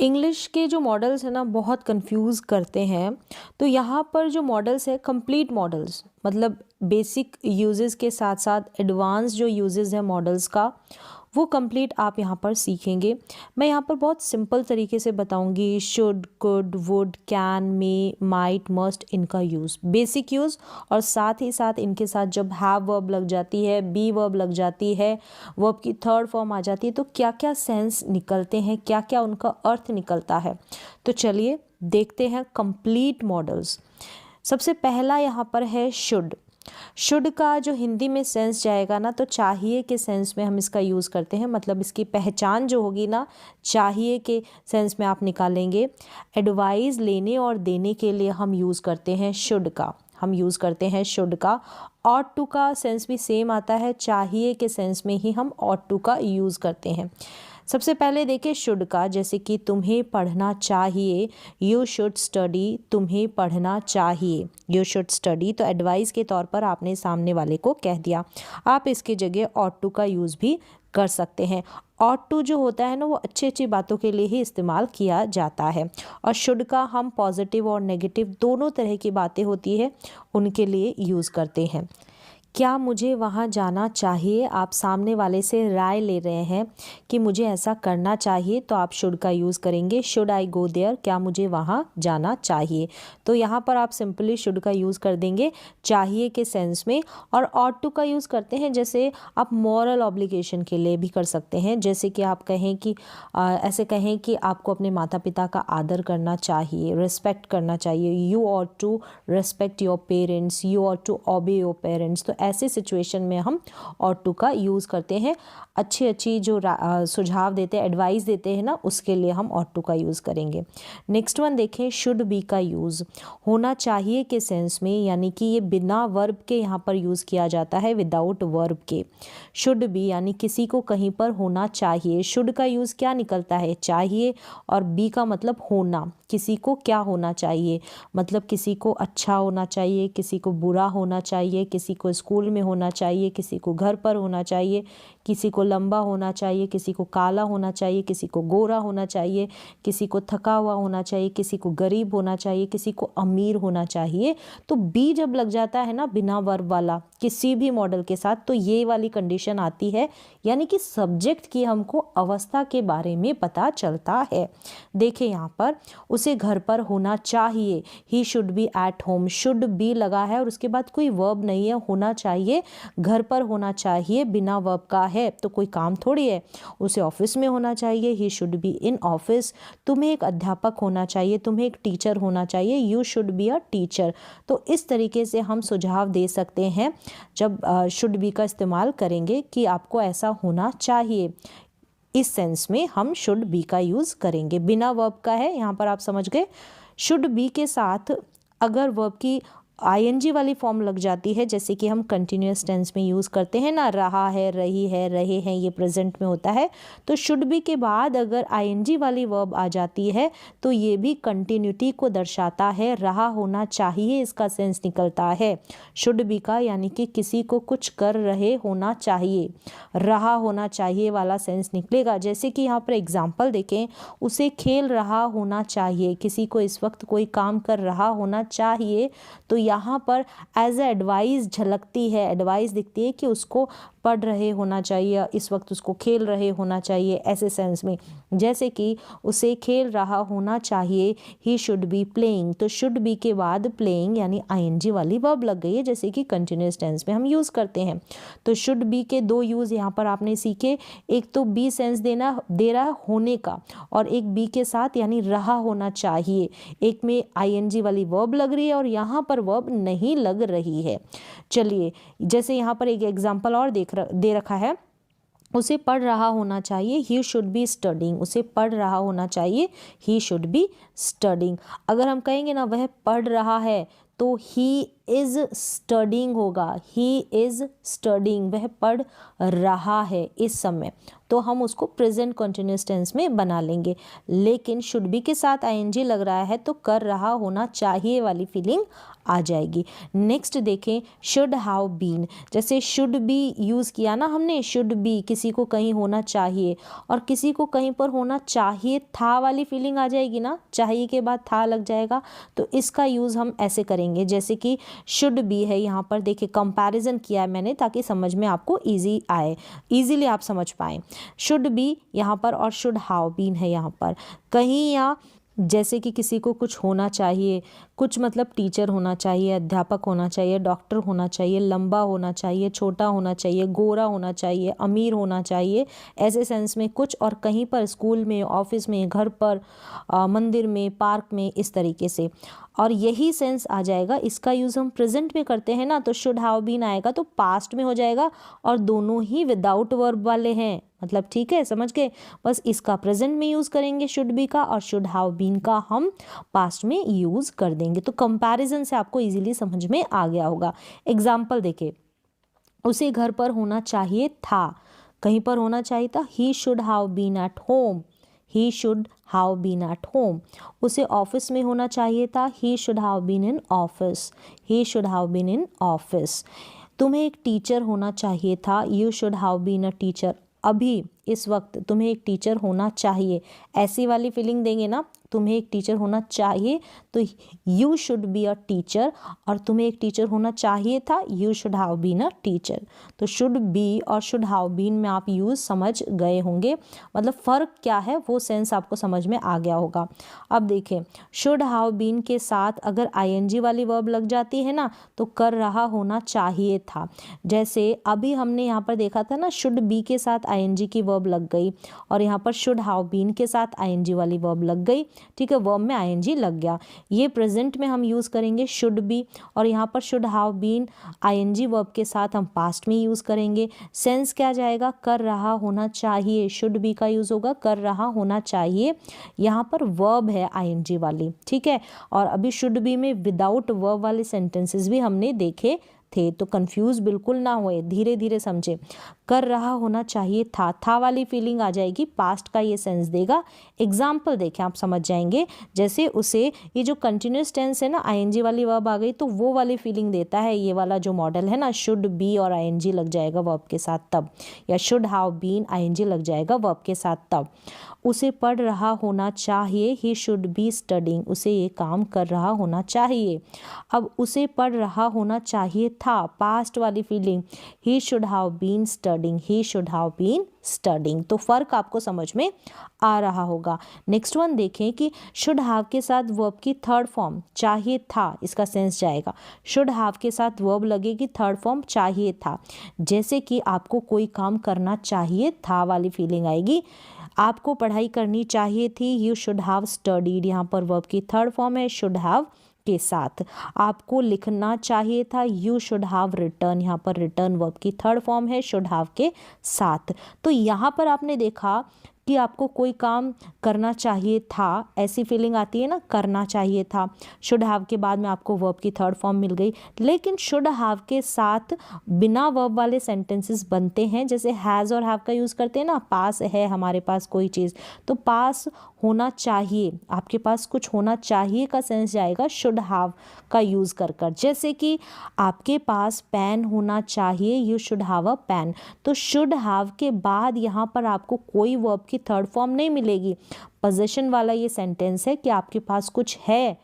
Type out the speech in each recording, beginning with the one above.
English के जो models हैं ना बहुत कंफ्यूज करते हैं। तो यहाँ पर जो मॉडल्स है कंप्लीट मॉडल्स, मतलब बेसिक यूजेस के साथ साथ एडवांस जो यूजेस है मॉडल्स का, वो कंप्लीट आप यहाँ पर सीखेंगे। मैं यहाँ पर बहुत सिंपल तरीके से बताऊंगी। Should, could, would, can, may, might, must, इनका यूज़, बेसिक यूज़, और साथ ही साथ इनके साथ जब हैव वर्ब लग जाती है, बी वर्ब लग जाती है, वर्ब की थर्ड फॉर्म आ जाती है, तो क्या क्या सेंस निकलते हैं, क्या क्या उनका अर्थ निकलता है। तो चलिए देखते हैं कंप्लीट मॉडल्स। सबसे पहला यहाँ पर है शुड। शुड का जो हिंदी में सेंस जाएगा ना, तो चाहिए के सेंस में हम इसका यूज़ करते हैं। मतलब इसकी पहचान जो होगी ना, चाहिए के सेंस में आप निकालेंगे। एडवाइस लेने और देने के लिए हम यूज़ करते हैं शुड का, हम यूज़ करते हैं शुड का। ऑट टू का सेंस भी सेम आता है, चाहिए के सेंस में ही हम ऑट टू का यूज़ करते हैं। सबसे पहले देखिए शुड का, जैसे कि तुम्हें पढ़ना चाहिए, यू शुड स्टडी, तुम्हें पढ़ना चाहिए, यू शुड स्टडी। तो एडवाइस के तौर पर आपने सामने वाले को कह दिया। आप इसके जगह ऑट टू का यूज़ भी कर सकते हैं। ऑट टू जो होता है ना, वो अच्छी अच्छी बातों के लिए ही इस्तेमाल किया जाता है, और शुड का हम पॉजिटिव और नेगेटिव दोनों तरह की बातें होती है उनके लिए यूज़ करते हैं। क्या मुझे वहाँ जाना चाहिए, आप सामने वाले से राय ले रहे हैं कि मुझे ऐसा करना चाहिए, तो आप शुड का यूज़ करेंगे। शुड आई गो देयर, क्या मुझे वहाँ जाना चाहिए। तो यहाँ पर आप सिंपली शुड का यूज़ कर देंगे चाहिए के सेंस में। और ऑट टू का यूज़ करते हैं, जैसे आप मॉरल ऑब्लिगेशन के लिए भी कर सकते हैं। जैसे कि आप कहें कि ऐसे कहें कि आपको अपने माता पिता का आदर करना चाहिए, रिस्पेक्ट करना चाहिए। You ought to respect your parents, you ought to obey your parents. तो ऐसे सिचुएशन में हम ऑट टू का यूज़ करते हैं। अच्छी अच्छी जो सुझाव देते हैं, एडवाइस देते हैं ना, उसके लिए हम ऑट टू का यूज़ करेंगे। नेक्स्ट वन देखें, शुड बी का यूज़ होना चाहिए के सेंस में, यानी कि ये बिना वर्ब के यहाँ पर यूज़ किया जाता है, विदाउट वर्ब के। शुड बी यानी किसी को कहीं पर होना चाहिए। शुड का यूज़ क्या निकलता है, चाहिए, और बी का मतलब होना, किसी को क्या होना चाहिए, मतलब किसी को अच्छा होना चाहिए, किसी को बुरा होना चाहिए, किसी को स्कूल में होना चाहिए, किसी को घर पर होना चाहिए, किसी को लंबा होना चाहिए, किसी को काला होना चाहिए, किसी को गोरा होना चाहिए, किसी को थका हुआ होना चाहिए, किसी को गरीब होना चाहिए, किसी को अमीर होना चाहिए। तो बी जब लग जाता है ना बिना वर्ब वाला किसी भी मॉडल के साथ, तो ये वाली कंडीशन आती है, यानी कि सब्जेक्ट की हमको अवस्था के बारे में पता चलता है। देखिए यहाँ पर उसे घर पर होना चाहिए, he should be at home. Should be लगा है और उसके बाद कोई वर्ब नहीं है, होना चाहिए, घर पर होना चाहिए, बिना वर्ब का है तो कोई काम थोड़ी है। उसे ऑफिस में होना चाहिए, he should be in office. तुम्हें एक अध्यापक होना चाहिए, तुम्हें एक टीचर होना चाहिए, you should be a teacher. तो इस तरीके से हम सुझाव दे सकते हैं जब शुड बी का इस्तेमाल करेंगे कि आपको ऐसा होना चाहिए। इस सेंस में हम शुड बी का यूज़ करेंगे। बिना वर्ब का है, यहाँ पर आप समझ गए। शुड बी के साथ अगर वर्ब की आईएनजी वाली फॉर्म लग जाती है, जैसे कि हम कंटिन्यूअस टेंस में यूज़ करते हैं ना, रहा है, रही है, रहे हैं, ये प्रेजेंट में होता है। तो शुड बी के बाद अगर आईएनजी वाली वर्ब आ जाती है, तो ये भी कंटिन्यूटी को दर्शाता है। रहा होना चाहिए इसका सेंस निकलता है शुड बी का, यानी कि किसी को कुछ कर रहे होना चाहिए, रहा होना चाहिए वाला सेंस निकलेगा। जैसे कि यहाँ पर एग्जाम्पल देखें, उसे खेल रहा होना चाहिए, किसी को इस वक्त कोई काम कर रहा होना चाहिए। तो यहाँ पर एज ए एडवाइस झलकती है, एडवाइस दिखती है कि उसको पढ़ रहे होना चाहिए, इस वक्त उसको खेल रहे होना चाहिए, ऐसे सेंस में। जैसे कि उसे खेल रहा होना चाहिए, ही शुड बी प्लेइंग। तो शुड बी के बाद प्लेइंग यानी आईएनजी वाली वर्ब लग गई है, जैसे कि कंटिन्यूअस टेंस में हम यूज़ करते हैं। तो शुड बी के दो यूज़ यहाँ पर आपने सीखे। एक तो बी सेंस दे रहा होने का, और एक बी के साथ यानी रहा होना चाहिए। एक में आईएनजी वाली वर्ब लग रही है और यहाँ पर वर्ब नहीं लग रही है। चलिए, जैसे यहाँ पर एक एग्जाम्पल और दे रखा है, उसे पढ़ रहा होना चाहिए, ही शुड बी स्टडिंग। उसे पढ़ रहा होना चाहिए, ही शुड बी स्टडिंग। अगर हम कहेंगे ना वह पढ़ रहा है, तो ही इज़ स्टडिंग होगा, ही इज़ स्टडिंग, वह पढ़ रहा है इस समय, तो हम उसको प्रेजेंट कंटिन्यूअस टेंस में बना लेंगे। लेकिन शुड बी के साथ आईएनजी लग रहा है तो कर रहा होना चाहिए वाली फीलिंग आ जाएगी। नेक्स्ट देखें शुड हैव बीन, जैसे शुड बी यूज़ किया ना हमने, शुड बी किसी को कहीं होना चाहिए और किसी को कहीं पर होना चाहिए था वाली फीलिंग आ जाएगी ना, चाहिए के बाद था लग जाएगा, तो इसका यूज़ हम ऐसे करेंगे जैसे कि शुड बी है, यहाँ पर देखिए कंपैरिजन किया है मैंने ताकि समझ में आपको ईजी आए, ईजीली आप समझ पाएँ। शुड बी यहाँ पर और शुड हैव बीन है यहाँ पर कहीं, या जैसे कि किसी को कुछ होना चाहिए, कुछ मतलब टीचर होना चाहिए, अध्यापक होना चाहिए, डॉक्टर होना चाहिए, लंबा होना चाहिए, छोटा होना चाहिए, गोरा होना चाहिए, अमीर होना चाहिए, ऐसे सेंस में कुछ, और कहीं पर स्कूल में, ऑफिस में, घर पर, मंदिर में, पार्क में, इस तरीके से। और यही सेंस आ जाएगा, इसका यूज़ हम प्रेजेंट में करते हैं ना, तो शुड हैव बीन आएगा तो पास्ट में हो जाएगा और दोनों ही विदाउट वर्ब वाले हैं, मतलब ठीक है, समझ गए। बस इसका प्रेजेंट में यूज़ करेंगे शुड बी का, और शुड हैव बीन का हम पास्ट में यूज़ कर देंगे। तो कंपैरिजन से आपको इजीली समझ में आ गया होगा। एग्जाम्पल देखिए, उसे घर पर होना चाहिए था, कहीं पर होना चाहिए था, he should have been at home, he should have been at home. उसे ऑफिस में होना चाहिए था, he should have been in office, he should have been in office. तुम्हें एक टीचर होना चाहिए था, you should have been a teacher. अभी इस वक्त तुम्हें एक टीचर होना चाहिए, ऐसी वाली फीलिंग देंगे ना, तुम्हें एक टीचर होना चाहिए तो you should be a teacher, और तुम्हें एक टीचर होना चाहिए था, you should have been a teacher. तो शुड बी और शुड हैव बीन में आप यूज़ समझ गए होंगे, मतलब फ़र्क क्या है वो सेंस आपको समझ में आ गया होगा। अब देखें, शुड हैव बीन के साथ अगर आईएनजी वाली वर्ब लग जाती है ना तो कर रहा होना चाहिए था। जैसे अभी हमने यहाँ पर देखा था ना, शुड बी के साथ आईएनजी की वर्ब लग गई और यहाँ पर शुड हैव बीन के साथ आईएनजी वाली वर्ब लग गई, ठीक है, वर्ब में आईएनजी लग गया। ये प्रेजेंट में हम यूज़ करेंगे शुड बी, और यहाँ पर should have been I N G verb के साथ हम पास्ट में यूज़ करेंगे। सेंस क्या जाएगा, कर रहा होना चाहिए, शुड बी का यूज़ होगा कर रहा होना चाहिए, यहाँ पर वर्ब है आईएनजी वाली, ठीक है। और अभी शुड बी में विदाउट वर्ब वाले सेंटेंसेस भी हमने देखे थे, तो कंफ्यूज बिल्कुल ना होए, धीरे धीरे समझे। कर रहा होना चाहिए था वाली फीलिंग आ जाएगी, पास्ट का ये सेंस देगा। एग्जाम्पल देखें आप समझ जाएंगे, जैसे उसे ये जो कंटिन्यूस टेंस है ना, आईएनजी वाली वर्ब आ गई तो वो वाली फीलिंग देता है ये वाला जो मॉडल है ना, शुड बी और आईएनजी लग जाएगा वर्ब के साथ तब, या शुड हैव बीन आईएनजी लग जाएगा वर्ब के साथ तब। उसे पढ़ रहा होना चाहिए, ही शुड बी स्टडिंग, उसे ये काम कर रहा होना चाहिए। अब उसे पढ़ रहा होना चाहिए था, पास्ट वाली feeling, he should have been studying, he should have been studying. तो फर्क आपको समझ में आ रहा होगा। नेक्स्ट वन देखें कि शुड हैव के साथ वर्ब की थर्ड फॉर्म चाहिए था, इसका सेंस जाएगा। शुड हैव के साथ वर्ब लगेगी थर्ड फॉर्म चाहिए था, जैसे कि आपको कोई काम करना चाहिए था वाली फीलिंग आएगी। आपको पढ़ाई करनी चाहिए थी, यू शुड हैव स्टडीड, यहाँ पर वर्ब की थर्ड फॉर्म है शुड हैव के साथ। आपको लिखना चाहिए था, यू शुड हैव रिटन, यहाँ पर रिटर्न वर्ब की थर्ड फॉर्म है शुड हैव के साथ। तो यहाँ पर आपने देखा कि आपको कोई काम करना चाहिए था, ऐसी फीलिंग आती है ना, करना चाहिए था। शुड हैव के बाद में आपको वर्ब की थर्ड फॉर्म मिल गई, लेकिन शुड हैव के साथ बिना वर्ब वाले सेंटेंसेस बनते हैं, जैसे हैज़ और हैव का यूज़ करते हैं ना, पास है हमारे पास कोई चीज़, तो पास होना चाहिए, आपके पास कुछ होना चाहिए का सेंस जाएगा शुड हैव का यूज़ कर कर। जैसे कि आपके पास पेन होना चाहिए, you should have a pen, तो शुड हैव के बाद यहाँ पर आपको कोई वर्ब की थर्ड फॉर्म नहीं मिलेगी, पोजीशन वाला ये सेंटेंस है कि आपके पास कुछ है,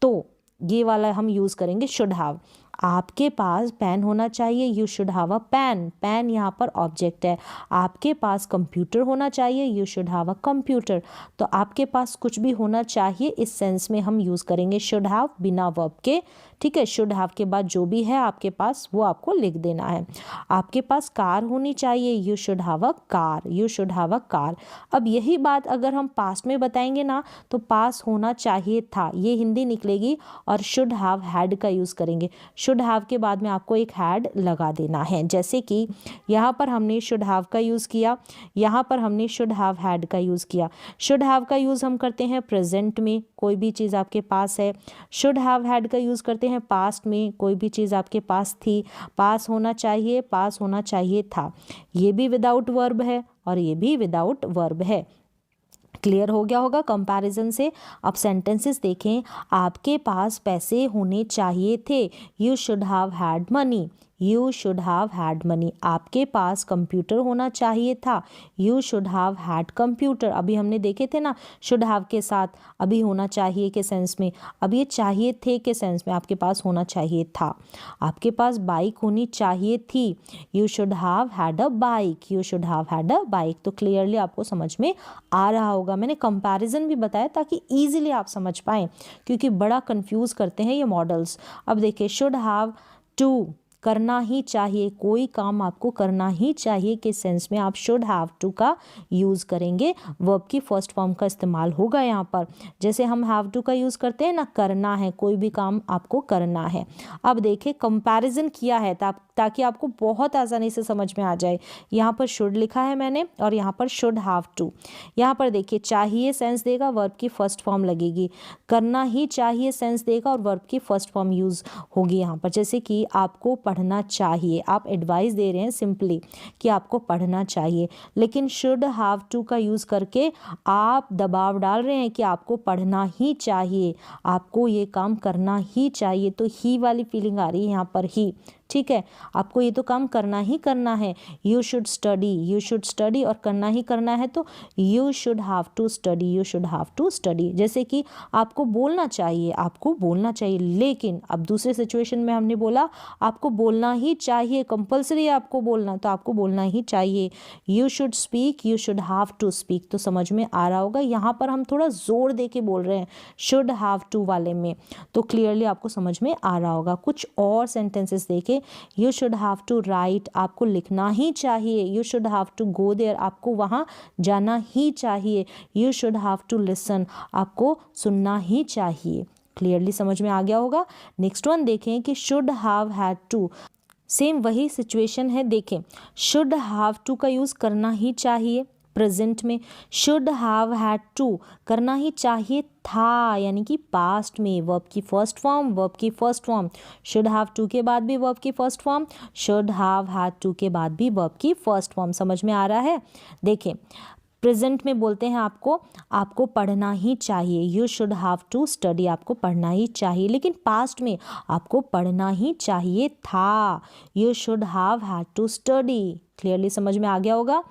तो ये वाला हम यूज़ करेंगे शुड हैव। आपके पास पेन होना चाहिए, you should have a pen, pen यहाँ पर ऑब्जेक्ट है। आपके पास कंप्यूटर होना चाहिए, you should have a computer, तो आपके पास कुछ भी होना चाहिए इस सेंस में हम यूज़ करेंगे शुड हैव बिना वर्ब के, ठीक है। शुड हैव के बाद जो भी है आपके पास वो आपको लिख देना है। आपके पास कार होनी चाहिए, you should have a car, you should have a car. अब यही बात अगर हम पास्ट में बताएंगे ना, तो पास होना चाहिए था, ये हिंदी निकलेगी और शुड हैव हैड का यूज़ करेंगे। शुड हैव के बाद में आपको एक हैड लगा देना है, जैसे कि यहाँ पर हमने शुड हैव का यूज़ किया, यहाँ पर हमने शुड हैव हैड का यूज़ किया। शुड हैव का यूज़ हम करते हैं प्रेजेंट में, कोई भी चीज़ आपके पास है। शुड हैव हैड का यूज़ करते देखते हैं पास्ट में कोई भी चीज़ आपके पास थी, पास होना चाहिए, पास होना चाहिए था, ये भी विदाउट वर्ब है और ये भी विदाउट वर्ब है। क्लियर हो गया होगा कंपैरिजन से। अब सेंटेंसेस देखें, आपके पास पैसे होने चाहिए थे, you should have had money, you should have had money. आपके पास कंप्यूटर होना चाहिए था, you should have had computer. अभी हमने देखे थे ना शुड हैव के साथ अभी होना चाहिए के सेंस में, अब ये चाहिए थे के सेंस में, आपके पास होना चाहिए था। आपके पास बाइक होनी चाहिए थी, you should have had a bike, you should have had a bike. तो क्लियरली आपको समझ में आ रहा होगा। मैंने कंपैरिजन भी बताया ताकि इजीली आप समझ पाएँ, क्योंकि बड़ा कंफ्यूज करते हैं ये मॉडल्स। अब देखिए शुड हैव टू, करना ही चाहिए, कोई काम आपको करना ही चाहिए के सेंस में आप शुड हैव टू का यूज़ करेंगे, वर्ब की फर्स्ट फॉर्म का इस्तेमाल होगा यहाँ पर। जैसे हम हैव टू का यूज़ करते हैं ना, करना है, कोई भी काम आपको करना है। अब देखिए कंपैरिजन किया है ताकि आपको बहुत आसानी से समझ में आ जाए। यहाँ पर शुड लिखा है मैंने और यहाँ पर शुड हैव टू। यहाँ पर देखिए चाहिए सेंस देगा, वर्ब की फर्स्ट फॉर्म लगेगी, करना ही चाहिए सेंस देगा और वर्ब की फर्स्ट फॉर्म यूज़ होगी यहाँ पर। जैसे कि आपको पढ़ना चाहिए, आप एडवाइस दे रहे हैं सिंपली कि आपको पढ़ना चाहिए, लेकिन शुड हैव टू का यूज़ करके आप दबाव डाल रहे हैं कि आपको पढ़ना ही चाहिए, आपको ये काम करना ही चाहिए। तो ही वाली फीलिंग आ रही है यहाँ पर ही, ठीक है, आपको ये तो काम करना ही करना है, you should study, you should study, और करना ही करना है तो you should have to study, you should have to study. जैसे कि आपको बोलना चाहिए, आपको बोलना चाहिए, लेकिन अब दूसरे सिचुएशन में हमने बोला आपको बोलना ही चाहिए, कंपल्सरी है आपको बोलना, तो आपको बोलना ही चाहिए, you should speak, you should have to speak. तो समझ में आ रहा होगा, यहाँ पर हम थोड़ा जोर दे के बोल रहे हैं शुड हैव टू वाले में, तो क्लियरली आपको समझ में आ रहा होगा। कुछ और सेंटेंसेस देखें, you should have to write, आपको लिखना ही चाहिए, you should have to go there, आपको वहाँ जाना ही चाहिए, you should have to listen, आपको सुनना ही चाहिए। क्लियरली समझ में आ गया होगा। नेक्स्ट वन देखें कि should have had to, same वही सिचुएशन है। देखें शुड हैव टू का यूज़ करना ही चाहिए प्रेजेंट में, शुड हैव हैड टू करना ही चाहिए था, यानी कि पास्ट में, वर्ब की फर्स्ट फॉर्म, वर्ब की first form, should have to के बाद भी वर्ब की first form, should have had to के बाद भी वर्ब की फर्स्ट फॉर्म। समझ में आ रहा है। देखें प्रेजेंट में बोलते हैं आपको पढ़ना ही चाहिए, you should have to study, आपको पढ़ना ही चाहिए, लेकिन पास्ट में आपको पढ़ना ही चाहिए था, you should have had to study. Clearly समझ में आ गया होगा।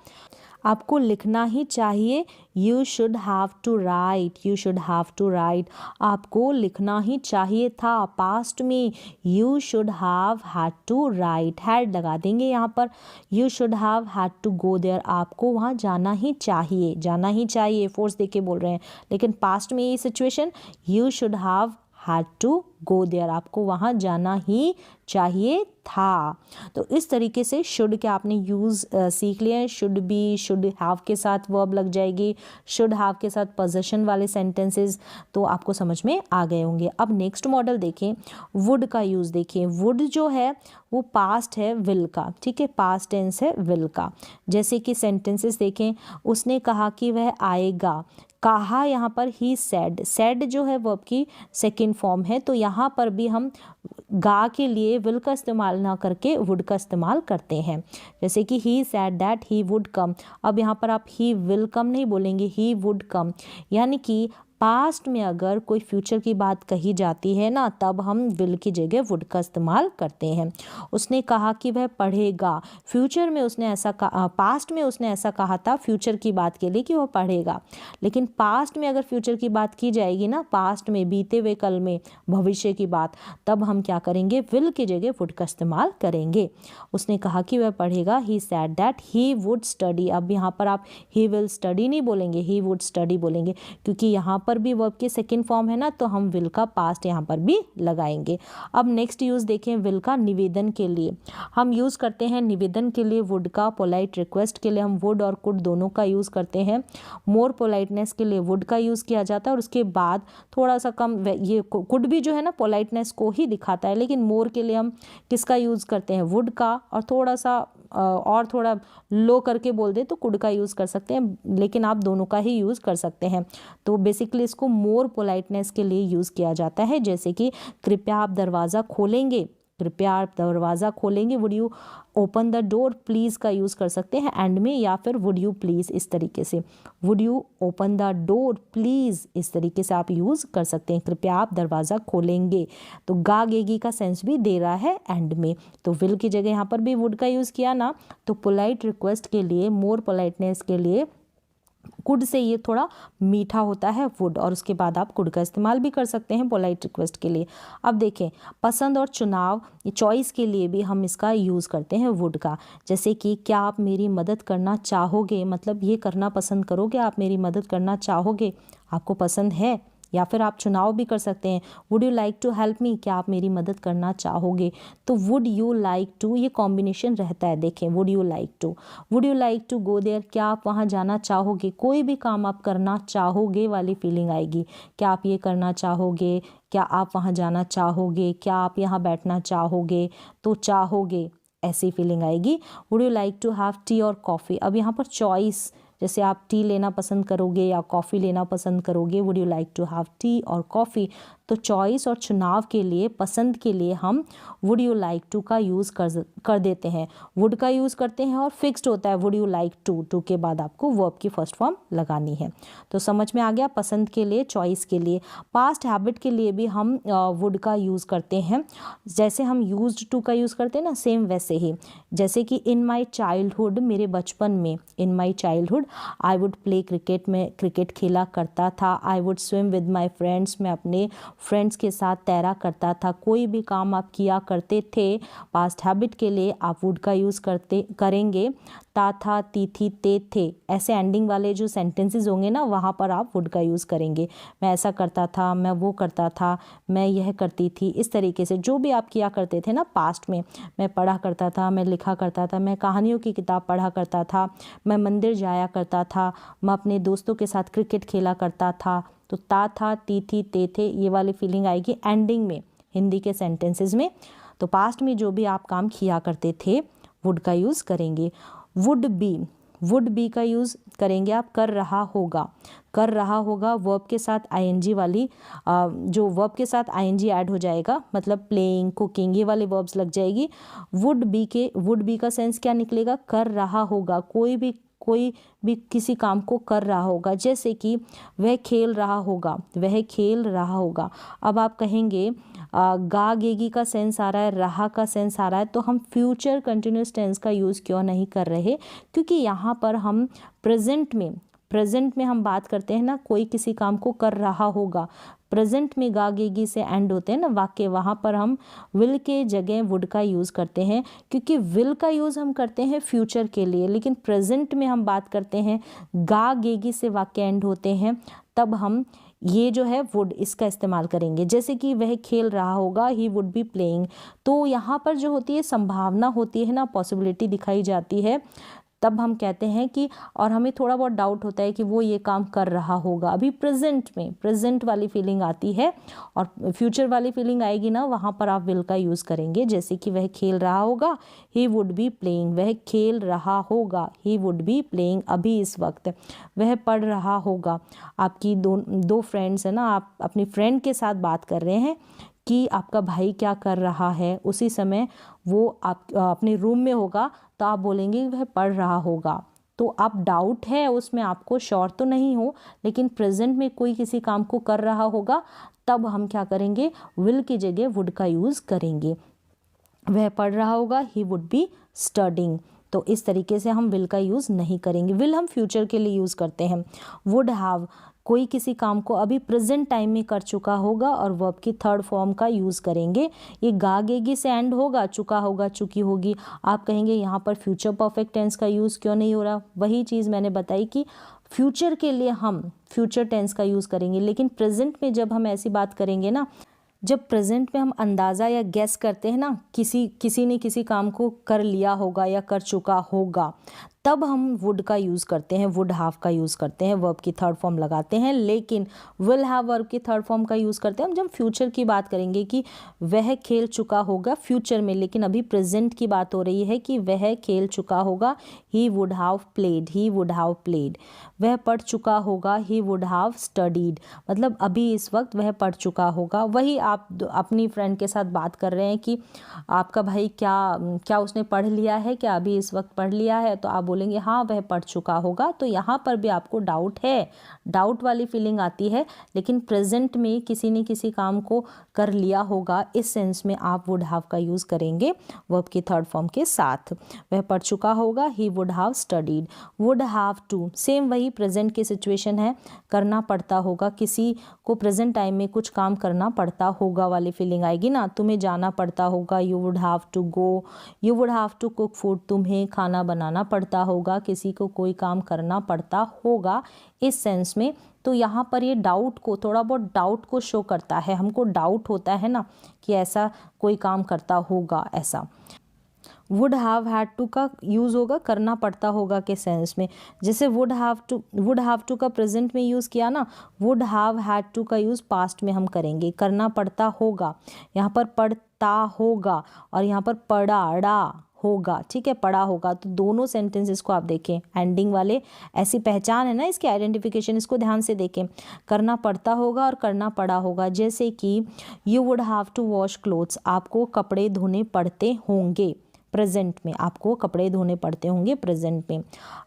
आपको लिखना ही चाहिए, you should have to write, you should have to write, आपको लिखना ही चाहिए था, पास्ट में you should have had to write, had लगा देंगे यहाँ पर, you should have had to go there, आपको वहाँ जाना ही चाहिए, जाना ही चाहिए, फोर्स देके बोल रहे हैं, लेकिन पास्ट में ये situation you should have had to go there, आपको वहाँ जाना ही चाहिए था। तो इस तरीके से शुड के आपने यूज़ सीख लिए हैं। शुड बी, शुड हैव के साथ वर्ब लग जाएगी, शुड हैव के साथ पोजेशन वाले सेंटेंसेस, तो आपको समझ में आ गए होंगे। अब नेक्स्ट मॉडल देखें, वुड का यूज़ देखें। वुड जो है वो पास्ट है विल का, ठीक है, पास्ट टेंस है विल का। जैसे कि सेंटेंसेस देखें, उसने कहा कि वह आएगा, कहा यहाँ पर ही सेड, सेड जो है वर्ब की सेकंड फॉर्म है, तो यहाँ पर भी हम गा के लिए विल का इस्तेमाल ना करके वुड का इस्तेमाल करते हैं। जैसे कि he said that he would come, अब यहाँ पर आप ही विल कम नहीं बोलेंगे, ही वुड कम, यानी कि पास्ट में अगर कोई फ्यूचर की बात कही जाती है ना, तब हम विल की जगह वुड का इस्तेमाल करते हैं। उसने कहा कि वह पढ़ेगा, फ्यूचर में उसने ऐसा कहा, पास्ट में उसने ऐसा कहा था फ्यूचर की बात के लिए कि वह पढ़ेगा, लेकिन पास्ट में अगर फ्यूचर की बात की जाएगी ना, पास्ट में, बीते हुए कल में, भविष्य की बात, तब हम क्या करेंगे, विल की जगह वुड का इस्तेमाल करेंगे। उसने कहा कि वह पढ़ेगा, he said that he would study, अब यहाँ पर आप ही विल स्टडी नहीं बोलेंगे, ही वुड स्टडी बोलेंगे, क्योंकि यहाँ पर भी वर्ब की सेकंड फॉर्म है ना, तो हम विल का पास्ट यहाँ पर भी लगाएंगे। अब नेक्स्ट यूज़ देखें विल का निवेदन के लिए। हम यूज़ करते हैं निवेदन के लिए वुड का, पोलाइट रिक्वेस्ट के लिए हम वुड और कुड दोनों का यूज़ करते हैं, मोर पोलाइटनेस के लिए वुड का यूज़ किया जाता है, और उसके बाद थोड़ा सा कम, ये कुड भी जो है ना पोलाइटनेस को ही दिखाता है, लेकिन मोर के लिए हम किसका यूज़ करते हैं, वुड का, और थोड़ा सा और थोड़ा लो करके बोल दे तो कुड का यूज़ कर सकते हैं, लेकिन आप दोनों का ही यूज़ कर सकते हैं। तो बेसिकली इसको मोर पोलाइटनेस के लिए यूज़ किया जाता है, जैसे कि कृपया आप दरवाज़ा खोलेंगे, कृपया आप दरवाज़ा खोलेंगे, would you open the door, please का यूज़ कर सकते हैं एंड में, या फिर वुड यू प्लीज़ इस तरीके से, would you open the door please इस तरीके से आप यूज़ कर सकते हैं, कृपया आप दरवाज़ा खोलेंगे। तो गागेगी का सेंस भी दे रहा है एंड में, तो विल की जगह यहाँ पर भी वुड का यूज़ किया ना, तो पोलाइट रिक्वेस्ट के लिए, मोर पोलाइटनेस के लिए कुड से ये थोड़ा मीठा होता है वुड, और उसके बाद आप कुड का इस्तेमाल भी कर सकते हैं पोलाइट रिक्वेस्ट के लिए। अब देखें, पसंद और चुनाव, ये चॉइस के लिए भी हम इसका यूज़ करते हैं वुड का, जैसे कि क्या आप मेरी मदद करना चाहोगे, मतलब ये करना पसंद करोगे, आप मेरी मदद करना चाहोगे, आपको पसंद है। या फिर आप चुनाव भी कर सकते हैं, would you like to help me, क्या आप मेरी मदद करना चाहोगे। तो वुड यू लाइक टू ये कॉम्बिनेशन रहता है, देखें, would you like to go there, क्या आप वहाँ जाना चाहोगे, कोई भी काम आप करना चाहोगे वाली फीलिंग आएगी, क्या आप ये करना चाहोगे, क्या आप वहाँ जाना चाहोगे, क्या आप यहाँ बैठना चाहोगे, तो चाहोगे ऐसी फीलिंग आएगी। Would you like to have tea और कॉफ़ी, अब यहाँ पर चॉइस, जैसे आप टी लेना पसंद करोगे या कॉफ़ी लेना पसंद करोगे, would you like to have tea और कॉफ़ी, तो चॉइस और चुनाव के लिए, पसंद के लिए हम वुड यू लाइक टू का यूज़ कर देते हैं, वुड का यूज़ करते हैं, और फिक्स्ड होता है वुड यू लाइक टू के बाद आपको वर्ब की फर्स्ट फॉर्म लगानी है। तो समझ में आ गया, पसंद के लिए, चॉइस के लिए। पास्ट हैबिट के लिए भी हम वुड का यूज़ करते हैं, जैसे हम यूज्ड टू का यूज़ करते हैं ना, सेम वैसे ही, जैसे कि इन माई चाइल्डहुड, मेरे बचपन में, in my childhood I would play cricket, में क्रिकेट खेला करता था, I would swim with my friends, मैं अपने फ्रेंड्स के साथ तैरा करता था, कोई भी काम आप किया करते थे, पास्ट हैबिट के लिए आप वुड का यूज़ करेंगे। ता था, ती थी, ते थे, ऐसे एंडिंग वाले जो सेंटेंसेस होंगे ना, वहाँ पर आप वुड का यूज़ करेंगे। मैं ऐसा करता था, मैं वो करता था, मैं यह करती थी, इस तरीके से जो भी आप किया करते थे ना पास्ट में, मैं पढ़ा करता था, मैं लिखा करता था, मैं कहानियों की किताब पढ़ा करता था, मैं मंदिर जाया करता था, मैं अपने दोस्तों के साथ क्रिकेट खेला करता था, तो ता था, ती थी, ते थे, ये वाली फीलिंग आएगी एंडिंग में हिंदी के सेंटेंसेस में। तो पास्ट में जो भी आप काम किया करते थे वुड का यूज़ करेंगे। वुड बी का यूज़ करेंगे आप, कर रहा होगा वर्ब के साथ आईएनजी वाली, जो वर्ब के साथ आईएनजी ऐड हो जाएगा, मतलब प्लेइंग, कुकिंग, ये वाले वर्ब्स लग जाएगी। वुड बी का सेंस क्या निकलेगा, कर रहा होगा, कोई भी किसी काम को कर रहा होगा, जैसे कि वह खेल रहा होगा। अब आप कहेंगे गागेगी का सेंस आ रहा है, रहा का सेंस आ रहा है, तो हम फ्यूचर कंटिन्यूस टेंस का यूज़ क्यों नहीं कर रहे, क्योंकि यहाँ पर हम प्रेजेंट में हम बात करते हैं ना, कोई किसी काम को कर रहा होगा, प्रेजेंट में गागेगी से एंड होते हैं ना वाक्य, वहाँ पर हम विल के जगह वुड का यूज़ करते हैं, क्योंकि विल का यूज़ हम करते हैं फ्यूचर के लिए, लेकिन प्रेजेंट में हम बात करते हैं गागेगी से वाक्य एंड होते हैं, तब हम ये जो है वुड इसका इस्तेमाल करेंगे, जैसे कि वह खेल रहा होगा, ही वुड बी प्लेइंग। तो यहाँ पर जो होती है संभावना होती है ना, पॉसिबिलिटी दिखाई जाती है, तब हम कहते हैं कि, और हमें थोड़ा बहुत डाउट होता है कि वो ये काम कर रहा होगा, अभी प्रेजेंट वाली फीलिंग आती है, और फ्यूचर वाली फीलिंग आएगी ना, वहाँ पर आप विल का यूज़ करेंगे, जैसे कि वह खेल रहा होगा, ही वुड बी प्लेइंग, वह खेल रहा होगा, ही वुड बी प्लेइंग अभी इस वक्त, वह पढ़ रहा होगा। आपकी दो फ्रेंड्स है ना, आप अपनी फ्रेंड के साथ बात कर रहे हैं कि आपका भाई क्या कर रहा है, उसी समय वो आप अपने रूम में होगा, तो आप बोलेंगे वह पढ़ रहा होगा। तो आप डाउट है उसमें, आपको श्योर तो नहीं हो, लेकिन प्रेजेंट में कोई किसी काम को कर रहा होगा, तब हम क्या करेंगे, विल की जगह वुड का यूज़ करेंगे। वह पढ़ रहा होगा, ही वुड बी स्टडिंग। तो इस तरीके से हम विल का यूज़ नहीं करेंगे, विल हम फ्यूचर के लिए यूज़ करते हैं। वुड हैव, कोई किसी काम को अभी प्रेजेंट टाइम में कर चुका होगा, और वर्ब की थर्ड फॉर्म का यूज़ करेंगे। ये गागेगी से एंड होगा, चुका होगा, चुकी होगी। आप कहेंगे यहाँ पर फ्यूचर परफेक्ट टेंस का यूज़ क्यों नहीं हो रहा, वही चीज़ मैंने बताई कि फ्यूचर के लिए हम फ्यूचर टेंस का यूज़ करेंगे, लेकिन प्रेजेंट में जब हम ऐसी बात करेंगे ना, जब प्रेजेंट में हम अंदाज़ा या गेस करते हैं ना, किसी ने किसी काम को कर लिया होगा या कर चुका होगा, तब हम वुड का यूज़ करते हैं, वुड हैव का यूज़ करते हैं, वर्ब की थर्ड फॉर्म लगाते हैं। लेकिन विल हैव वर्ब की थर्ड फॉर्म का यूज़ करते हैं हम जब फ्यूचर की बात करेंगे कि वह खेल चुका होगा फ्यूचर में, लेकिन अभी प्रेजेंट की बात हो रही है कि वह खेल चुका होगा, he would have played, he would have played. वह पढ़ चुका होगा, ही वुड हैव स्टडीड, मतलब अभी इस वक्त वह पढ़ चुका होगा। वही आप अपनी फ्रेंड के साथ बात कर रहे हैं कि आपका भाई क्या उसने पढ़ लिया है, क्या अभी इस वक्त पढ़ लिया है, तो आप बोलेंगे हाँ वह पढ़ चुका होगा। तो यहाँ पर भी आपको डाउट है, डाउट वाली फीलिंग आती है, लेकिन प्रेजेंट में किसी ने किसी काम को कर लिया होगा, इस सेंस में आप वुड हैव का यूज़ करेंगे वर्ब की थर्ड फॉर्म के साथ। वह पढ़ चुका होगा, he would have studied. Would have to, same वही प्रेजेंट की सिचुएशन है, करना पड़ता होगा, किसी को प्रेजेंट टाइम में कुछ काम करना पड़ता होगा वाली फीलिंग आएगी ना। तुम्हें जाना पड़ता होगा, you would have to go. You would have to cook food, तुम्हें खाना बनाना पड़ता होगा, किसी को कोई काम करना पड़ता होगा, इस सेंस में। तो यहाँ पर ये डाउट को, थोड़ा बहुत डाउट को शो करता है, हमको डाउट होता है ना कि ऐसा कोई काम करता होगा ऐसा। वुड हैव हैड टू का यूज़ होगा करना पड़ता होगा के सेंस में। जैसे वुड हैव टू का प्रेजेंट में यूज़ किया ना, वुड हैव हैड टू का यूज़ पास्ट में हम करेंगे। करना पड़ता होगा, यहाँ पर पढ़ता होगा, और यहाँ पर पढ़ा होगा, ठीक है, पढ़ा होगा। तो दोनों सेंटेंसेस को आप देखें, एंडिंग वाले, ऐसी पहचान है ना इसकी, आइडेंटिफिकेशन, इसको ध्यान से देखें। करना पड़ता होगा और करना पड़ा होगा। जैसे कि you would have to wash clothes, आपको कपड़े धोने पड़ते होंगे। प्रेजेंट में आपको कपड़े धोने पड़ते होंगे, प्रेजेंट में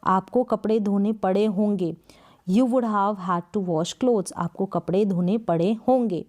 आपको कपड़े धोने पड़े होंगे। You would have had to wash clothes, आपको कपड़े धोने पड़े होंगे।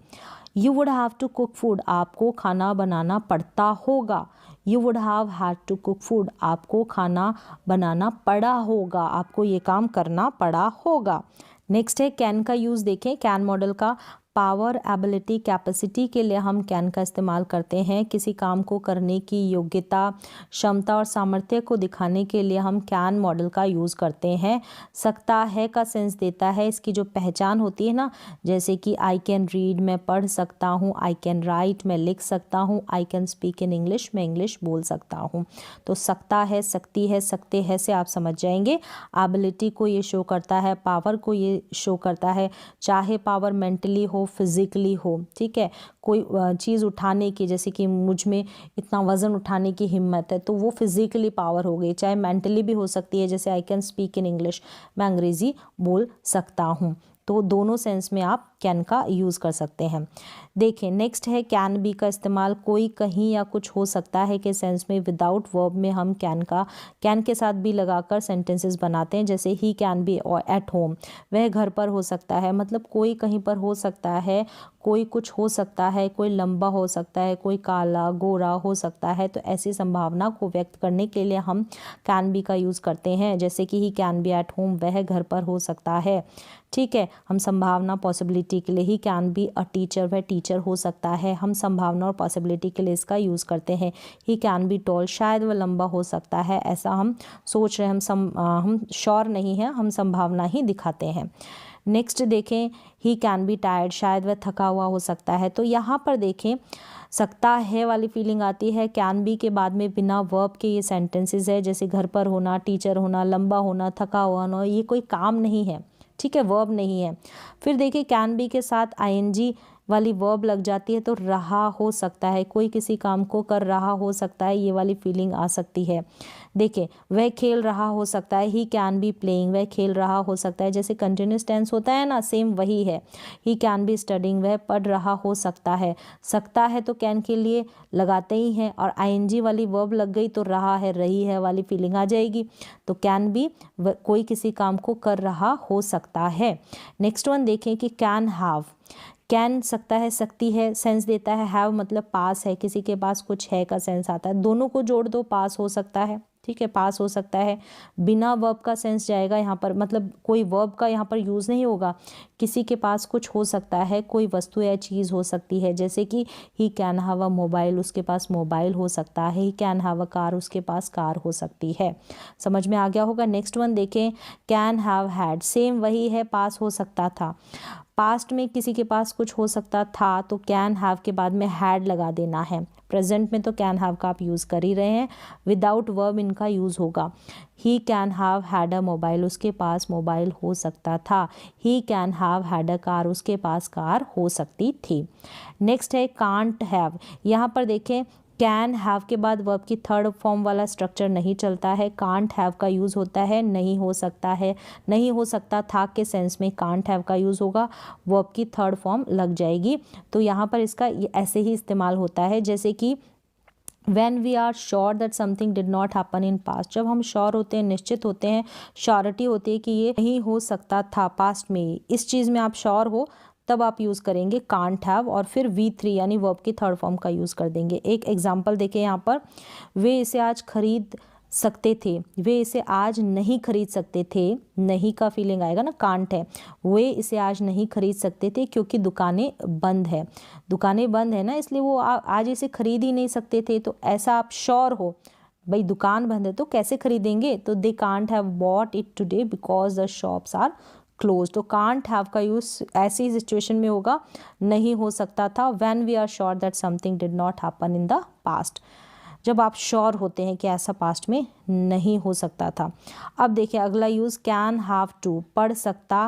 You would have to cook food, आपको खाना बनाना पड़ता होगा। You would have had to cook food, आपको खाना बनाना पड़ा होगा, आपको ये काम करना पड़ा होगा। नेक्स्ट है कैन का यूज़ देखें, कैन मॉडल का। पावर, एबिलिटी, कैपेसिटी के लिए हम कैन का इस्तेमाल करते हैं। किसी काम को करने की योग्यता, क्षमता और सामर्थ्य को दिखाने के लिए हम कैन मॉडल का यूज़ करते हैं। सकता है का सेंस देता है, इसकी जो पहचान होती है ना, जैसे कि आई कैन रीड, मैं पढ़ सकता हूँ, आई कैन राइट, मैं लिख सकता हूँ, I can speak in English, मैं इंग्लिश बोल सकता हूँ। तो सकता है, सकती है, सकते हैं से आप समझ जाएंगे। एबिलिटी को ये शो करता है, पावर को ये शो करता है, चाहे पावर मेंटली हो, फिजिकली हो, ठीक है, कोई चीज़ उठाने की, जैसे कि मुझ में इतना वज़न उठाने की हिम्मत है, तो वो फिजिकली पावर हो गई। चाहे मेंटली भी हो सकती है, जैसे I can speak in English, मैं अंग्रेज़ी बोल सकता हूँ। तो दोनों सेंस में आप कैन का यूज़ कर सकते हैं। देखें नेक्स्ट है कैन बी का इस्तेमाल। कोई, कहीं या कुछ हो सकता है के सेंस में विदाउट वर्ब में हम कैन के साथ भी लगाकर सेंटेंसेस बनाते हैं। जैसे he can be at home, वह घर पर हो सकता है, मतलब कोई कहीं पर हो सकता है, कोई कुछ हो सकता है, कोई लंबा हो सकता है, कोई काला गोरा हो सकता है। तो ऐसी संभावना को व्यक्त करने के लिए हम कैन बी का यूज़ करते हैं। जैसे कि he can be at home, वह घर पर हो सकता है, ठीक है। हम संभावना, पॉसिबिलिटी के लिए he can be a teacher, वह टीचर हो सकता है। हम संभावना और पॉसिबिलिटी के लिए इसका यूज़ करते हैं। ही कैन बी टॉल, शायद वह लंबा हो सकता है, ऐसा हम सोच रहे हैं, हम श्योर नहीं हैं, हम संभावना ही दिखाते हैं। नेक्स्ट देखें, ही कैन बी टायर्ड, शायद वह थका हुआ हो सकता है। तो यहाँ पर देखें सकता है वाली फीलिंग आती है। कैन बी के बाद में बिना वर्ब के ये सेंटेंसेस है, जैसे घर पर होना, टीचर होना, लंबा होना, थका हुआ होना, ये कोई काम नहीं है, ठीक है, वर्ब नहीं है। फिर देखिए कैन बी के साथ आईएनजी वाली वर्ब लग जाती है, तो रहा हो सकता है, कोई किसी काम को कर रहा हो सकता है, ये वाली फीलिंग आ सकती है। देखिए वह खेल रहा हो सकता है, ही कैन बी प्लेइंग, वह खेल रहा हो सकता है, जैसे कंटिन्यूस टेंस होता है ना, सेम वही है। ही कैन बी स्टडिंग, वह पढ़ रहा हो सकता है। सकता है तो कैन के लिए लगाते ही हैं, और आईएनजी वाली वर्ब लग गई तो रहा है, रही है वाली फीलिंग आ जाएगी। तो कैन बी कोई किसी काम को कर रहा हो सकता है। नेक्स्ट वन देखें कि कैन हैव, कैन सकता है, सकती है सेंस देता है, हैव मतलब पास है, किसी के पास कुछ है का सेंस आता है। दोनों को जोड़ दो, पास हो सकता है, ठीक है, पास हो सकता है। बिना वर्ब का सेंस जाएगा यहाँ पर, मतलब कोई वर्ब का यहाँ पर यूज़ नहीं होगा। किसी के पास कुछ हो सकता है, कोई वस्तु या चीज़ हो सकती है, जैसे कि ही कैन हैव अ मोबाइल, उसके पास मोबाइल हो सकता है। He can have a car, उसके पास कार हो सकती है। समझ में आ गया होगा। नेक्स्ट वन देखें, कैन हैव हैड, सेम वही है, पास हो सकता था। पास्ट में किसी के पास कुछ हो सकता था, तो कैन हैव के बाद में हैड लगा देना है। प्रेजेंट में तो कैन हैव का आप यूज़ कर ही रहे हैं, विदाउट वर्ब इनका यूज़ होगा। ही can have had a mobile, उसके पास मोबाइल हो सकता था। He can have had a car, उसके पास कार हो सकती थी। नेक्स्ट है कांट हैव। यहाँ पर देखें कैन हैव के बाद वर्ब की थर्ड फॉर्म वाला स्ट्रक्चर नहीं चलता है, कांट हैव का यूज़ होता है। नहीं हो सकता है, नहीं हो सकता था के सेंस में कांट हैव का यूज़ होगा, वर्ब की थर्ड फॉर्म लग जाएगी। तो यहाँ पर इसका ऐसे ही इस्तेमाल होता है जैसे कि When we are sure that something did not happen in past, जब हम श्योर होते हैं, निश्चित होते हैं, श्योरिटी होती है कि ये नहीं हो सकता था पास्ट में, इस चीज़ में आप श्योर हो, तब आप यूज़ करेंगे कांट हैव और फिर V3 यानी वर्ब की थर्ड फॉर्म का यूज़ कर देंगे। एक एग्जांपल देखें यहाँ पर, वे इसे आज खरीद सकते थे, वे इसे आज नहीं खरीद सकते थे। नहीं का फीलिंग आएगा ना, कांट है। वे इसे आज नहीं खरीद सकते थे क्योंकि दुकानें बंद है, दुकानें बंद है ना, इसलिए वो आज इसे खरीद ही नहीं सकते थे। तो ऐसा आप श्योर हो, भाई दुकान बंद है तो कैसे खरीदेंगे, तो they can't have bought it today because the shops are close. तो कांट हैव का यूज़ ऐसी सिचुएशन में होगा, नहीं हो सकता था, when we are sure that something did not happen in the past, जब आप श्योर होते हैं कि ऐसा पास्ट में नहीं हो सकता था। अब देखिए अगला यूज़ कैन हैव टू, पढ़ सकता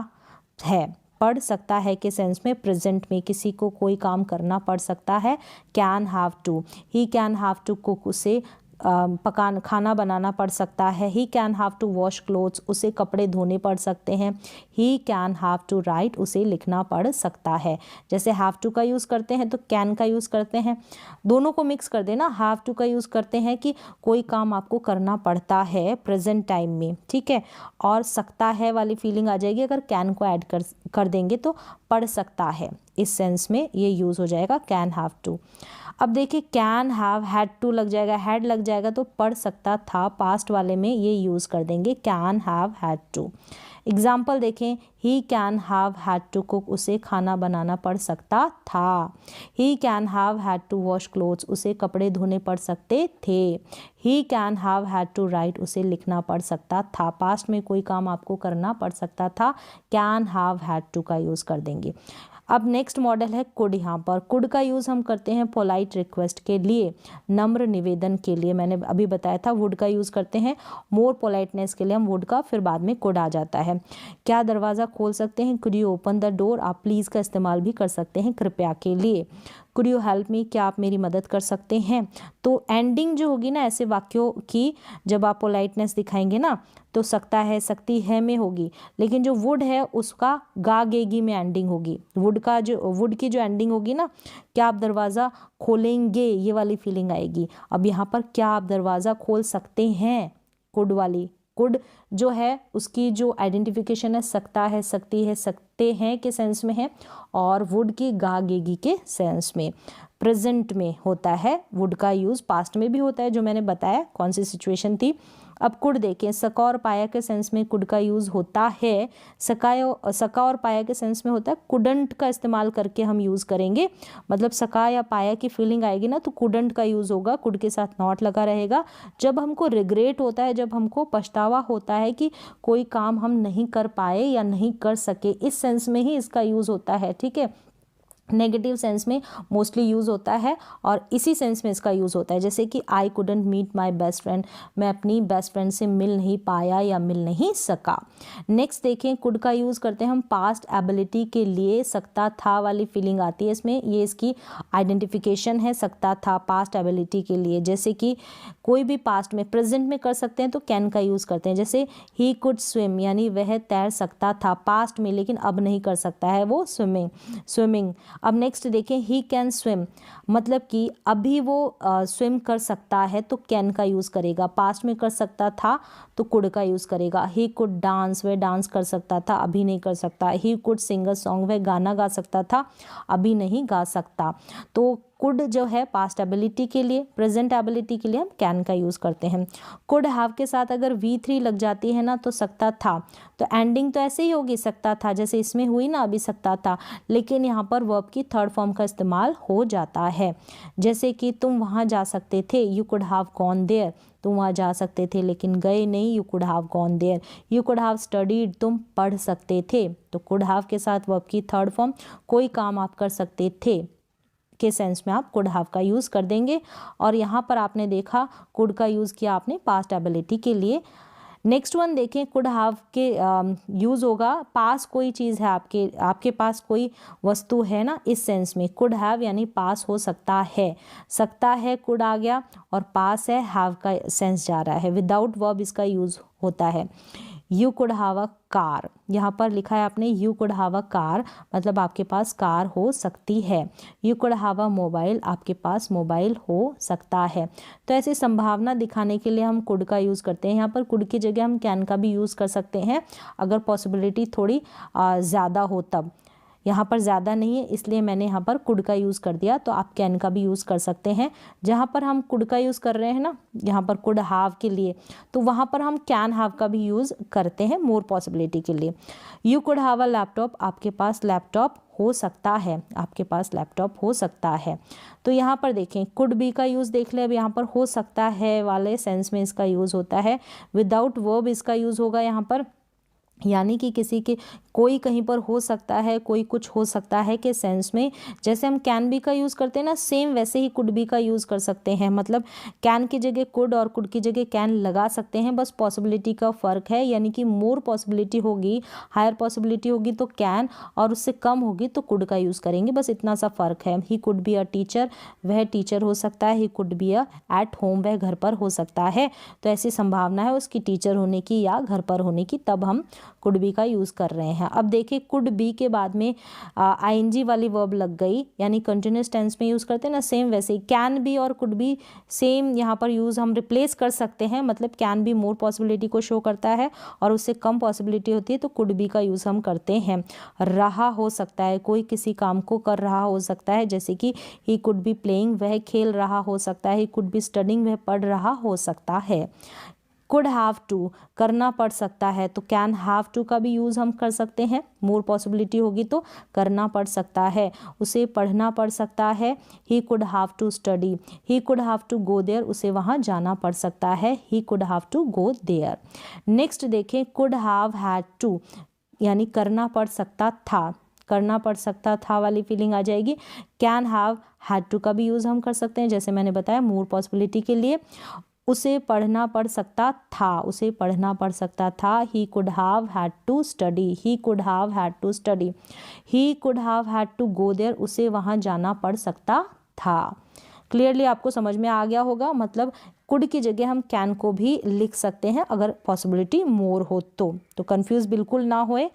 है। पढ़ सकता है के सेंस में प्रेजेंट में किसी को कोई काम करना पड़ सकता है, can have to. He can have to cook, उसे खाना बनाना पड़ सकता है। He can have to wash clothes, उसे कपड़े धोने पड़ सकते हैं। He can have to write, उसे लिखना पड़ सकता है। जैसे हैव टू का यूज़ करते हैं तो कैन का यूज़ करते हैं, दोनों को मिक्स कर देना। हैव टू का यूज़ करते हैं कि कोई काम आपको करना पड़ता है प्रेजेंट टाइम में, ठीक है, और सकता है वाली फीलिंग आ जाएगी अगर कैन को ऐड कर देंगे तो पढ़ सकता है, इस सेंस में ये यूज़ हो जाएगा कैन हैव टू। अब देखिए कैन हैव हैड टू लग जाएगा, हैड लग जाएगा तो पढ़ सकता था, पास्ट वाले में ये यूज़ कर देंगे can have had to. Example देखें, he can have had to cook, उसे खाना बनाना पड़ सकता था। He can have had to wash clothes, उसे कपड़े धोने पड़ सकते थे। He can have had to write, उसे लिखना पड़ सकता था। पास्ट में कोई काम आपको करना पड़ सकता था, कैन हैव हैड टू का यूज़ कर देंगे। अब नेक्स्ट मॉडल है कुड। यहाँ पर कुड का यूज़ हम करते हैं पोलाइट रिक्वेस्ट के लिए, नम्र निवेदन के लिए। मैंने अभी बताया था वुड का यूज़ करते हैं मोर पोलाइटनेस के लिए, हम वुड का, फिर बाद में कुड आ जाता है। क्या दरवाज़ा खोल सकते हैं, could you open the door. आप प्लीज़ का इस्तेमाल भी कर सकते हैं कृपया के लिए। कुड यू हेल्प मी, क्या आप मेरी मदद कर सकते हैं। तो एंडिंग जो होगी ना ऐसे वाक्यों की, जब आप पोलाइटनेस दिखाएंगे ना तो सकता है, सकती है में होगी, लेकिन जो वुड है उसका गा गेगी में एंडिंग होगी। वुड की जो एंडिंग होगी ना, क्या आप दरवाज़ा खोलेंगे, ये वाली फीलिंग आएगी। अब यहाँ पर क्या आप दरवाज़ा खोल सकते हैं, कुड वाली, कुड जो है उसकी जो आइडेंटिफिकेशन है सकता है, सकती है, सकते हैं के सेंस में है, और वुड की गा गेगी के सेंस में, प्रेजेंट में होता है। वुड का यूज़ पास्ट में भी होता है, जो मैंने बताया कौन सी सिचुएशन थी। अब कुड देखें, सका और पाया के सेंस में कुड का यूज़ होता है। सका और पाया के सेंस में होता है, कुडंट का इस्तेमाल करके हम यूज़ करेंगे। मतलब सका या पाया की फीलिंग आएगी ना तो कुडंट का यूज़ होगा, कुड के साथ नॉट लगा रहेगा। जब हमको रिग्रेट होता है, जब हमको पछतावा होता है कि कोई काम हम नहीं कर पाए या नहीं कर सके, इस सेंस में ही इसका यूज़ होता है, ठीक है। नेगेटिव सेंस में मोस्टली यूज़ होता है और इसी सेंस में इसका यूज़ होता है, जैसे कि I couldn't meet my best friend, मैं अपनी बेस्ट फ्रेंड से मिल नहीं पाया या मिल नहीं सका। नेक्स्ट देखें, कुड का यूज़ करते हैं हम पास्ट एबिलिटी के लिए, सकता था वाली फीलिंग आती है इसमें, ये इसकी आइडेंटिफिकेशन है, सकता था पास्ट एबिलिटी के लिए। जैसे कि कोई भी पास्ट में, प्रेजेंट में कर सकते हैं तो कैन का यूज़ करते हैं, जैसे ही कुड स्विम, यानी वह तैर सकता था पास्ट में, लेकिन अब नहीं कर सकता है वो स्विमिंग। अब नेक्स्ट देखें, ही कैन स्विम, मतलब कि अभी वो स्विम कर सकता है तो कैन का यूज़ करेगा। पास्ट में कर सकता था तो कुड का यूज़ करेगा। ही कुड डांस, वह डांस कर सकता था, अभी नहीं कर सकता। He could sing a song, वह गाना गा सकता था, अभी नहीं गा सकता। तो कुड जो है पास्ट एबिलिटी के लिए, प्रेजेंट एबिलिटी के लिए हम कैन का यूज़ करते हैं। कुड हैव के साथ अगर V3 लग जाती है ना तो सकता था, तो एंडिंग तो ऐसे ही होगी सकता था, जैसे इसमें हुई ना अभी सकता था, लेकिन यहाँ पर वर्ब की थर्ड फॉर्म का इस्तेमाल हो जाता है। जैसे कि तुम वहाँ जा सकते थे, you could have gone there, तुम वहाँ जा सकते थे लेकिन गए नहीं, you could have gone there. You could have studied, तुम पढ़ सकते थे, तो कुड हैव के साथ वर्ब की थर्ड फॉर्म, कोई काम आप कर सकते थे के सेंस में आप कुड हैव का यूज़ कर देंगे। और यहाँ पर आपने देखा कुड का यूज़ किया आपने पास्ट एबिलिटी के लिए। नेक्स्ट वन देखें, कुड हैव के यूज़ होगा, पास कोई चीज़ है, आपके पास कोई वस्तु है ना, इस सेंस में कुड हैव यानी पास हो सकता है कुड आ गया, और पास है, हैव का सेंस जा रहा है, विदाउट वर्ब इसका यूज़ होता है। You could have a car, यहाँ पर लिखा है आपने you could have a car, मतलब आपके पास कार हो सकती है। You could have a mobile, आपके पास मोबाइल हो सकता है। तो ऐसी संभावना दिखाने के लिए हम कुड का यूज़ करते हैं। यहाँ पर कुड की जगह हम कैन का भी यूज़ कर सकते हैं, अगर पॉसिबिलिटी थोड़ी ज़्यादा हो तब। यहाँ पर ज़्यादा नहीं है इसलिए मैंने यहाँ पर कुड का यूज़ कर दिया, तो आप कैन का भी यूज़ कर सकते हैं। जहाँ पर हम कुड का यूज़ कर रहे हैं ना, यहाँ पर कुड हैव के लिए, तो वहाँ पर हम कैन हैव का भी यूज़ करते हैं मोर पॉसिबिलिटी के लिए। You could have a laptop, आपके पास लैपटॉप हो सकता है, आपके पास लैपटॉप हो सकता है। तो यहाँ पर देखें, कुड बी का यूज़ देख ले, अब यहाँ पर हो सकता है वाले सेंस में इसका यूज़ होता है। विदाउट वर्ब इसका यूज़ होगा यहाँ पर, यानी कि किसी के कोई कहीं पर हो सकता है, कोई कुछ हो सकता है के सेंस में। जैसे हम कैन बी का यूज़ करते हैं ना, सेम वैसे ही कुड बी का यूज़ कर सकते हैं। मतलब कैन की जगह कुड और कुड की जगह कैन लगा सकते हैं, बस पॉसिबिलिटी का फ़र्क है। यानी कि मोर पॉसिबिलिटी होगी, हायर पॉसिबिलिटी होगी तो कैन, और उससे कम होगी तो कुड का यूज़ करेंगे, बस इतना सा फ़र्क है। He could be a teacher, वह टीचर हो सकता है। He could be a at home, वह घर पर हो सकता है। तो ऐसी संभावना है उसकी टीचर होने की या घर पर होने की, तब हम कुड बी का यूज़ कर रहे हैं। अब देखिए, कुड बी के बाद में आईएनजी वाली वर्ब लग गई, यानी कंटिन्यूस टेंस में यूज़ करते हैं ना, सेम वैसे ही कैन बी और कुड बी सेम यहाँ पर यूज़ हम रिप्लेस कर सकते हैं। मतलब कैन बी मोर पॉसिबिलिटी को शो करता है और उससे कम पॉसिबिलिटी होती है, तो कुड बी का यूज़ हम करते हैं। रहा हो सकता है, कोई किसी काम को कर रहा हो सकता है, जैसे कि ही कुड बी प्लेइंग, वह खेल रहा हो सकता है। ही कुड बी स्टडिंग, वह पढ़ रहा हो सकता है। कुड हैव टू, करना पड़ सकता है, तो कैन हैव टू का भी यूज़ हम कर सकते हैं। मोर पॉसिबिलिटी होगी तो करना पड़ सकता है, उसे पढ़ना पड़ सकता है। He could have to study, he could have to go there, उसे वहाँ जाना पड़ सकता है। He could have to go there. Next देखें, कुड हैव हैड टू, यानी करना पड़ सकता था, करना पड़ सकता था वाली फीलिंग आ जाएगी। कैन हैव हैड टू का भी यूज़ हम कर सकते हैं, जैसे मैंने बताया मोर पॉसिबिलिटी के लिए। उसे पढ़ना पड़ सकता था, उसे पढ़ना पड़ सकता था। He could have had to study, he could have had to study. He could have had to go there, उसे वहाँ जाना पड़ सकता था। क्लियरली आपको समझ में आ गया होगा। मतलब कुड की जगह हम कैन को भी लिख सकते हैं अगर पॉसिबिलिटी मोर हो तो कंफ्यूज बिल्कुल ना होए।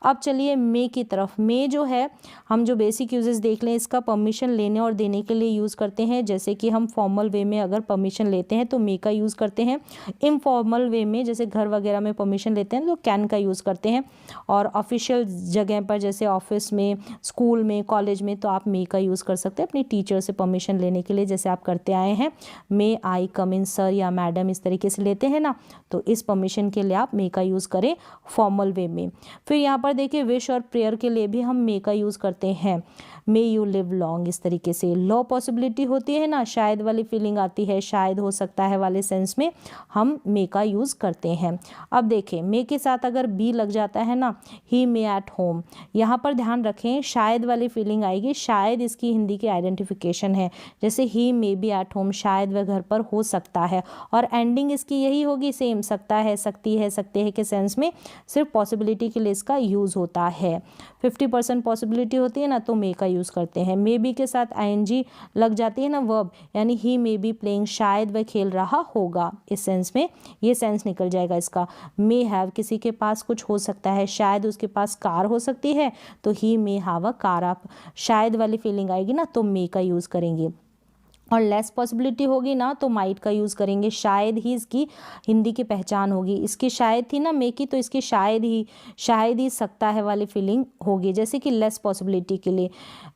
अब चलिए मे की तरफ। मे जो है, हम जो बेसिक यूजेस देख लें, इसका परमिशन लेने और देने के लिए यूज़ करते हैं। जैसे कि हम फॉर्मल वे में अगर परमिशन लेते हैं तो मे का यूज़ करते हैं। इनफॉर्मल वे में जैसे घर वगैरह में परमिशन लेते हैं तो कैन का यूज़ करते हैं। और ऑफिशियल जगह पर जैसे ऑफिस में, स्कूल में, कॉलेज में, तो आप मे का यूज़ कर सकते हैं अपनी टीचर से परमिशन लेने के लिए, जैसे आप करते आए हैं। मे आई कम इन सर या मैडम, इस तरीके से लेते हैं ना, तो इस परमिशन के लिए आप मे का यूज़ करें फॉर्मल वे में। फिर यहाँ पर देखिए, विश और प्रेयर के लिए भी हम मे का यूज़ करते हैं। मे यू लिव लॉन्ग, इस तरीके से। लो पॉसिबिलिटी होती है ना, शायद वाली फीलिंग आती है, शायद हो सकता है वाले सेंस में हम मे का यूज़ करते हैं। अब देखें, मे के साथ अगर बी लग जाता है ना, ही मे एट होम, यहाँ पर ध्यान रखें शायद वाली फीलिंग आएगी। शायद इसकी हिंदी की आइडेंटिफिकेशन है, जैसे ही मे बी एट होम, शायद वह घर पर हो सकता है। और एंडिंग इसकी यही होगी, सेम, सकता है, सकती है, सकते हैं के सेंस में सिर्फ पॉसिबिलिटी के लिए इसका यूज़ होता है। 50% पॉसिबिलिटी होती है ना, तो मे का यूज़ करते हैं। मे बी के साथ आईएनजी लग जाती है ना, वर्ब, यानी ही मे बी प्लेइंग, शायद वह खेल रहा होगा, इस सेंस में ये सेंस निकल जाएगा इसका। मे हैव, किसी के पास कुछ हो सकता है, शायद उसके पास कार हो सकती है, तो ही मे हैव अ कार। आप शायद वाली फीलिंग आएगी ना, तो मे का यूज़ करेंगे। और लेस पॉसिबिलिटी होगी ना, तो माइट का यूज़ करेंगे। शायद ही इसकी हिंदी की पहचान होगी। इसकी शायद थी ना मे की, तो इसकी शायद ही सकता है वाली फीलिंग होगी। जैसे कि लेस पॉसिबिलिटी के लिए,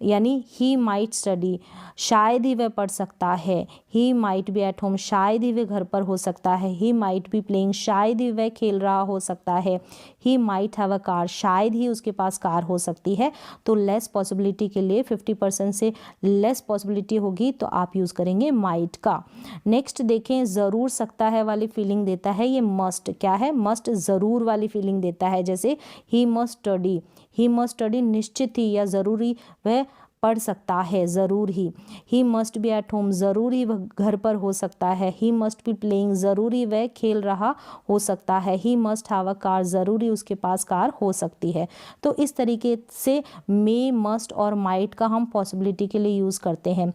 यानी ही माइट स्टडी, शायद ही वह पढ़ सकता है। He might be at home, शायद ही वह घर पर हो सकता है। ही माइट बी प्लेइंग, शायद ही वह खेल रहा हो सकता है। He might have a car, शायद ही उसके पास कार हो सकती है। तो लेस पॉसिबिलिटी के लिए 50% से लेस पॉसिबिलिटी होगी तो आप यूज़ करेंगे माइट का। नेक्स्ट देखें, ज़रूर सकता है वाली फीलिंग देता है ये मस्ट। क्या है? मस्ट ज़रूर वाली फीलिंग देता है। जैसे he must study, he must study निश्चित ही या ज़रूरी वह पढ़ सकता है ज़रूर he must be at home ज़रूर ही वह घर पर हो सकता है, ही मस्ट बी प्लेइंग ज़रूरी वह खेल रहा हो सकता है, he must have a car ज़रूरी उसके पास कार हो सकती है। तो इस तरीके से मे, मस्ट और माइट का हम पॉसिबिलिटी के लिए यूज़ करते हैं।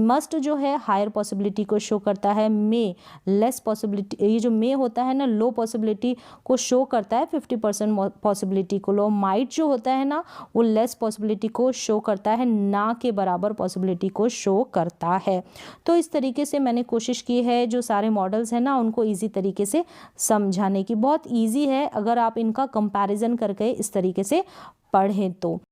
मस्ट जो है हायर पॉसिबिलिटी को शो करता है, मे लेस पॉसिबिलिटी, ये जो मे होता है ना लो पॉसिबिलिटी को शो करता है 50% पॉसिबिलिटी को। लो माइट जो होता है ना वो लेस पॉसिबिलिटी को शो करता है, ना के बराबर पॉसिबिलिटी को शो करता है। तो इस तरीके से मैंने कोशिश की है जो सारे मॉडल्स हैं ना उनको ईजी तरीके से समझाने की। बहुत ईजी है अगर आप इनका कंपैरिजन करके इस तरीके से पढ़ें तो।